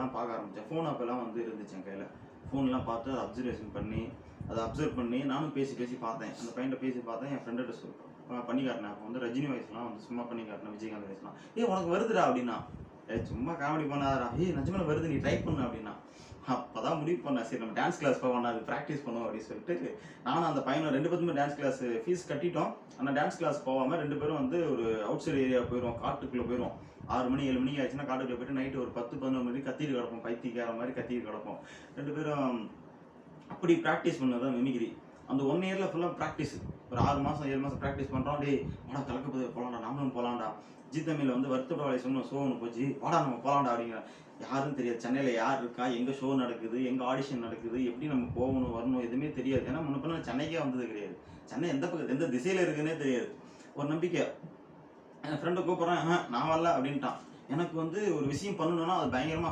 எல்லாம் பார்க்க ஆரம்பித்தேன். ஃபோன் அப்போல்லாம் வந்து இருந்துச்சு என் கையில். ஃபோன்லாம் பார்த்து அதை அப்சர்வேஷன் பண்ணி அதை அப்சர்வ் பண்ணி நானும் பேசி பேசி பார்த்தேன். அந்த பையன்கிட்ட பேசி பார்த்தேன். என் ஃப்ரெண்ட்ட பண்ணி காட்டினேன். அப்போ வந்து ரஜினி வாய்ஸ்லாம் வந்து சும்மா பண்ணி காட்டினேன். விஜயகாந்த் வாய்ஸ்லாம். உனக்கு வருதுடா அப்படின்னா. சும்மா காமெடி பண்ணாதடா. நிஜமால வருது, நீ ட்ரை பண்ணு அப்படின்னா. அப்பதான் முடிவு பண்ணேன், சரி நம்ம டான்ஸ் கிளாஸ் போவோம், அது ப்ராக்டிஸ் பண்ணுவோம் அப்படின்னு சொல்லிட்டு நானும் அந்த பையனும் 2 பேருமே டான்ஸ் கிளாஸ் ஃபீஸ் கட்டிட்டோம். ஆனால் டான்ஸ் கிளாஸ் போகாமல் 2 பேரும் வந்து ஒரு அவுட் சைடு ஏரியா போயிடுவோம், காட்டுக்குள்ளே போயிடுவோம். 6 மணி 7 மணிக்கு ஆச்சுன்னா காட்டுக்குள்ளே போயிட்டு நைட்டு ஒரு 10-11 மணிக்கு கத்திட்டு கிடப்போம். பைத்தியக்கார மாதிரி கத்திட்டு கிடப்போம் 2 பேரும். அப்படி ப்ராக்டிஸ் பண்ணது தான் மிமிக்ரி. அந்த 1 இயரில் ஃபுல்லாக ப்ராக்டிஸ். ஒரு 6 மாதம் 7 மாதம் ப்ராக்டிஸ் பண்ணுறோம். வாடா கலக்க போகலாம்டா, நாமளும் போகலாம்டா. ஜி தமிழில் வந்து வருத்தப்பட வாழை சொன்ன ஷோ ஒன்று போச்சு, வாடா நம்ம போகலாம்டா அப்படிங்கிற. யாரும் தெரியாது, சென்னையில் யார் இருக்கா, எங்கே ஷோ நடக்குது, எங்கே ஆடிஷன் நடக்குது, எப்படி நம்ம போகணும் வரணும் எதுவுமே தெரியாது. ஏன்னா முன்ன சென்னைக்கே வந்தது கிடையாது. சென்னை எந்த பக்கத்து எந்த திசையில் இருக்குன்னே தெரியாது. ஒரு நம்பிக்கை. என் ஃப்ரெண்டை கூப்பிட்றேன், நான் வரல அப்படின்ட்டான். எனக்கு வந்து ஒரு விஷயம் பண்ணணும்னா அது பயங்கரமாக